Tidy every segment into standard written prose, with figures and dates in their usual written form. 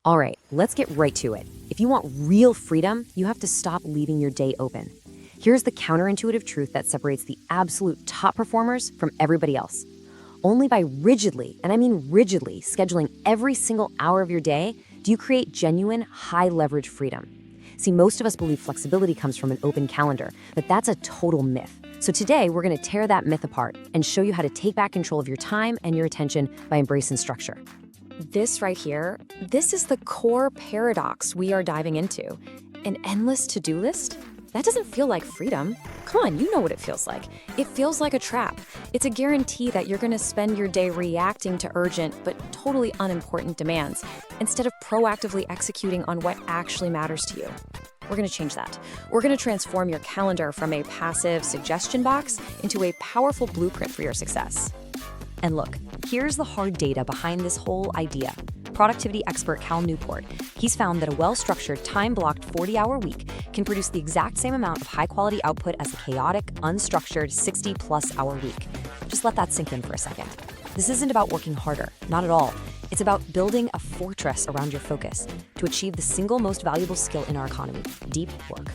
All right, let's get right to it. If you want real freedom, you have to stop leaving your day open. Here's the counterintuitive truth that separates the absolute top performers from everybody else. Only by rigidly, and I mean rigidly, scheduling every single hour of your day do you create genuine, high-leverage freedom. See, most of us believe flexibility comes from an open calendar, but that's a total myth. So today, we're going to tear that myth apart and show you how to take back control of your time and your attention by embracing structure. This right here, this is the core paradox we are diving into. An endless to-do list? That doesn't feel like freedom. Come on, you know what it feels like. It feels like a trap. It's a guarantee that you're going to spend your day reacting to urgent but totally unimportant demands instead of proactively executing on what actually matters to you. We're going to change that. We're going to transform your calendar from a passive suggestion box into a powerful blueprint for your success. And look, here's the hard data behind this whole idea. Productivity expert Cal Newport, he's found that a well-structured, time-blocked 40-hour week can produce the exact same amount of high-quality output as a chaotic, unstructured 60-plus-hour week. Just let that sink in for a second. This isn't about working harder, not at all. It's about building a fortress around your focus to achieve the single most valuable skill in our economy, deep work.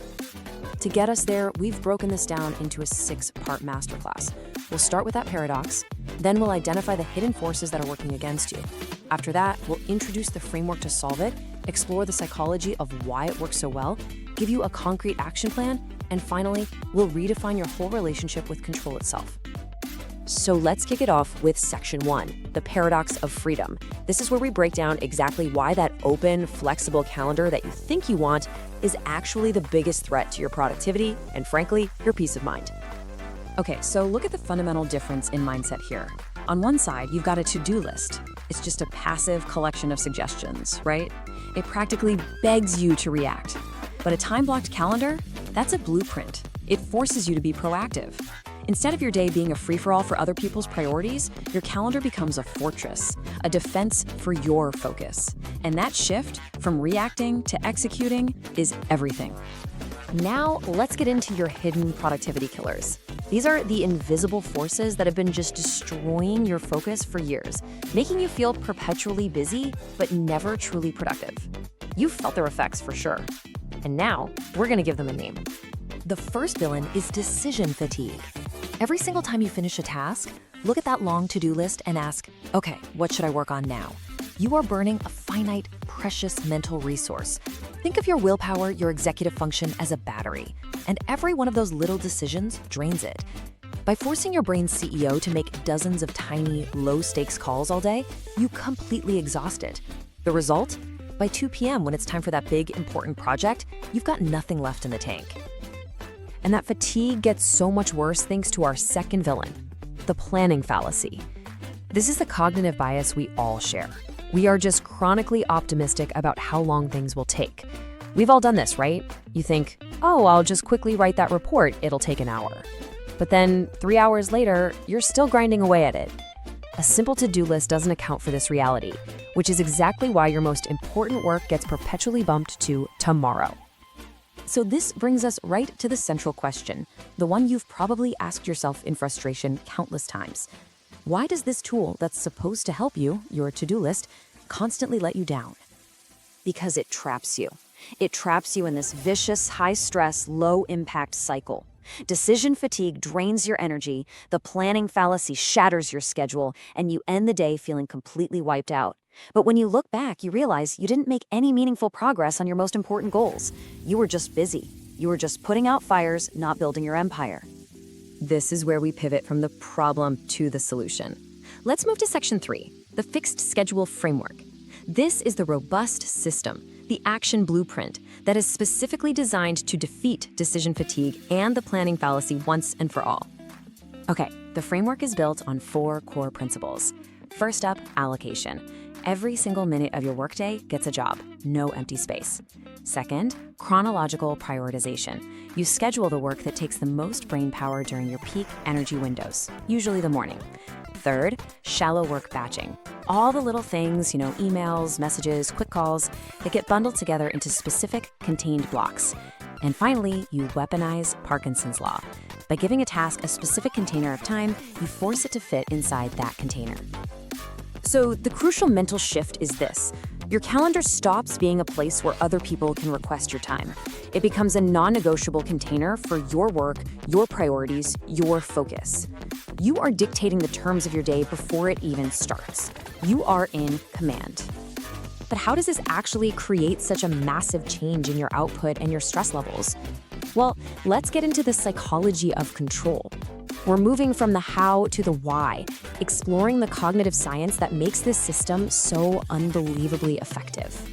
To get us there, we've broken this down into a 6-part masterclass. We'll start with that paradox, then we'll identify the hidden forces that are working against you. After that, we'll introduce the framework to solve it, explore the psychology of why it works so well, give you a concrete action plan, and finally, we'll redefine your whole relationship with control itself. So let's kick it off with section 1, the paradox of freedom. This is where we break down exactly why that open, flexible calendar that you think you want is actually the biggest threat to your productivity and, frankly, your peace of mind. Okay, so look at the fundamental difference in mindset here. On one side, you've got a to-do list. It's just a passive collection of suggestions, right? It practically begs you to react. But a time-blocked calendar, that's a blueprint. It forces you to be proactive. Instead of your day being a free-for-all for other people's priorities, your calendar becomes a fortress, a defense for your focus. And that shift from reacting to executing is everything. Now, let's get into your hidden productivity killers. These are the invisible forces that have been just destroying your focus for years, making you feel perpetually busy, but never truly productive. You've felt their effects for sure. And now, we're gonna give them a name. The first villain is decision fatigue. Every single time you finish a task, look at that long to-do list and ask, okay, what should I work on now? You are burning a finite, precious mental resource. Think of your willpower, your executive function as a battery, and every one of those little decisions drains it. By forcing your brain's CEO to make dozens of tiny, low-stakes calls all day, you completely exhaust it. The result? By 2 p.m., when it's time for that big, important project, you've got nothing left in the tank. And that fatigue gets so much worse thanks to our second villain, the planning fallacy. This is the cognitive bias we all share. We are just chronically optimistic about how long things will take. We've all done this, right? You think, oh, I'll just quickly write that report, it'll take an hour. But then 3 hours later, you're still grinding away at it. A simple to-do list doesn't account for this reality, which is exactly why your most important work gets perpetually bumped to tomorrow. So this brings us right to the central question, the one you've probably asked yourself in frustration countless times. Why does this tool that's supposed to help you, your to-do list, constantly let you down? Because it traps you. It traps you in this vicious, high-stress, low-impact cycle. Decision fatigue drains your energy, the planning fallacy shatters your schedule, and you end the day feeling completely wiped out. But when you look back, you realize you didn't make any meaningful progress on your most important goals. You were just busy. You were just putting out fires, not building your empire. This is where we pivot from the problem to the solution. Let's move to section 3, the fixed schedule framework. This is the robust system, the action blueprint that is specifically designed to defeat decision fatigue and the planning fallacy once and for all. Okay, the framework is built on 4 core principles. First up, allocation. Every single minute of your workday gets a job, no empty space. Second, chronological prioritization. You schedule the work that takes the most brain power during your peak energy windows, usually the morning. Third, shallow work batching. All the little things, emails, messages, quick calls, that get bundled together into specific, contained blocks. And finally, you weaponize Parkinson's law. By giving a task a specific container of time, you force it to fit inside that container. So the crucial mental shift is this. Your calendar stops being a place where other people can request your time. It becomes a non-negotiable container for your work, your priorities, your focus. You are dictating the terms of your day before it even starts. You are in command. But how does this actually create such a massive change in your output and your stress levels? Well, let's get into the psychology of control. We're moving from the how to the why, exploring the cognitive science that makes this system so unbelievably effective.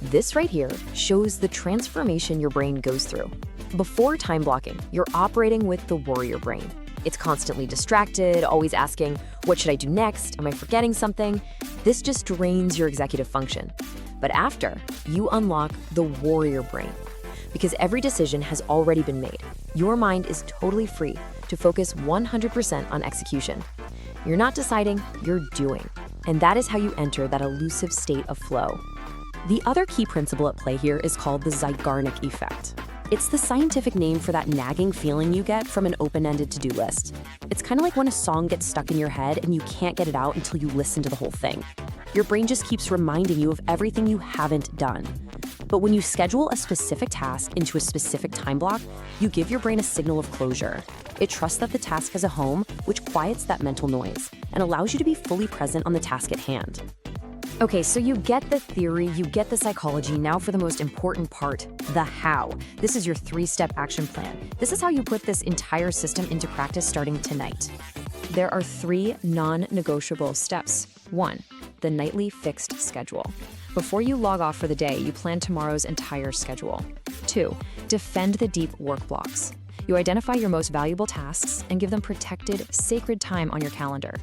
This right here shows the transformation your brain goes through. Before time blocking, you're operating with the warrior brain. It's constantly distracted, always asking, what should I do next? Am I forgetting something? This just drains your executive function. But after, you unlock the warrior brain. Because every decision has already been made. Your mind is totally free to focus 100% on execution. You're not deciding, you're doing. And that is how you enter that elusive state of flow. The other key principle at play here is called the Zeigarnik Effect. It's the scientific name for that nagging feeling you get from an open-ended to-do list. It's kind of like when a song gets stuck in your head and you can't get it out until you listen to the whole thing. Your brain just keeps reminding you of everything you haven't done. But when you schedule a specific task into a specific time block, you give your brain a signal of closure. It trusts that the task has a home, which quiets that mental noise and allows you to be fully present on the task at hand. Okay, so you get the theory, you get the psychology. Now for the most important part, the how. This is your 3-step action plan. This is how you put this entire system into practice starting tonight. There are 3 non-negotiable steps. 1, the nightly fixed schedule. Before you log off for the day, you plan tomorrow's entire schedule. 2, defend the deep work blocks. You identify your most valuable tasks and give them protected, sacred time on your calendar.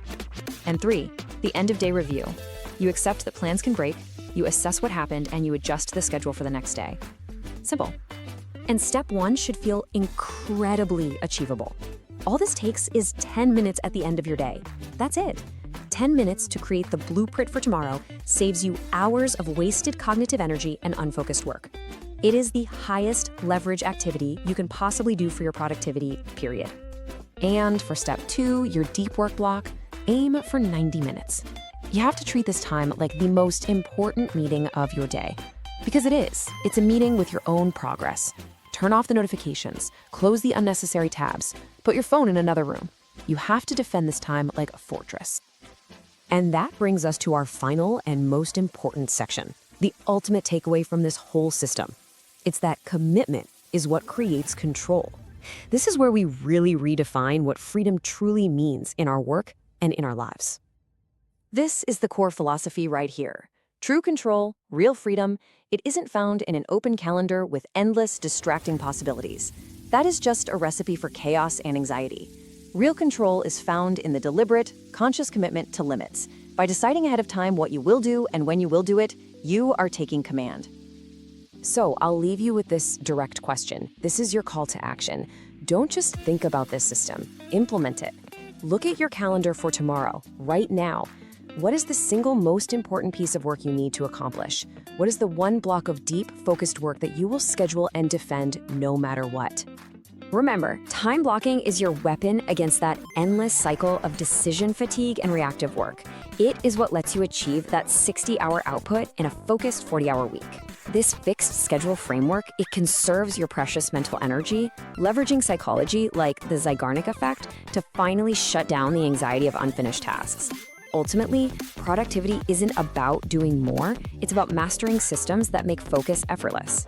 And 3, the end-of-day review. You accept that plans can break, you assess what happened, and you adjust the schedule for the next day. Simple. And step 1 should feel incredibly achievable. All this takes is 10 minutes at the end of your day. That's it. 10 minutes to create the blueprint for tomorrow saves you hours of wasted cognitive energy and unfocused work. It is the highest leverage activity you can possibly do for your productivity, period. And for step 2, your deep work block, aim for 90 minutes. You have to treat this time like the most important meeting of your day. Because it is. It's a meeting with your own progress. Turn off the notifications, close the unnecessary tabs, put your phone in another room. You have to defend this time like a fortress. And that brings us to our final and most important section, the ultimate takeaway from this whole system. It's that commitment is what creates control. This is where we really redefine what freedom truly means in our work and in our lives. This is the core philosophy right here. True control, real freedom, it isn't found in an open calendar with endless, distracting possibilities. That is just a recipe for chaos and anxiety. Real control is found in the deliberate, conscious commitment to limits. By deciding ahead of time what you will do and when you will do it, you are taking command. So I'll leave you with this direct question. This is your call to action. Don't just think about this system, implement it. Look at your calendar for tomorrow, right now. What is the single most important piece of work you need to accomplish? What is the one block of deep, focused work that you will schedule and defend no matter what? Remember, time blocking is your weapon against that endless cycle of decision fatigue and reactive work. It is what lets you achieve that 60-hour output in a focused 40-hour week. This fixed schedule framework, it conserves your precious mental energy, leveraging psychology like the Zeigarnik Effect to finally shut down the anxiety of unfinished tasks. Ultimately, productivity isn't about doing more, it's about mastering systems that make focus effortless.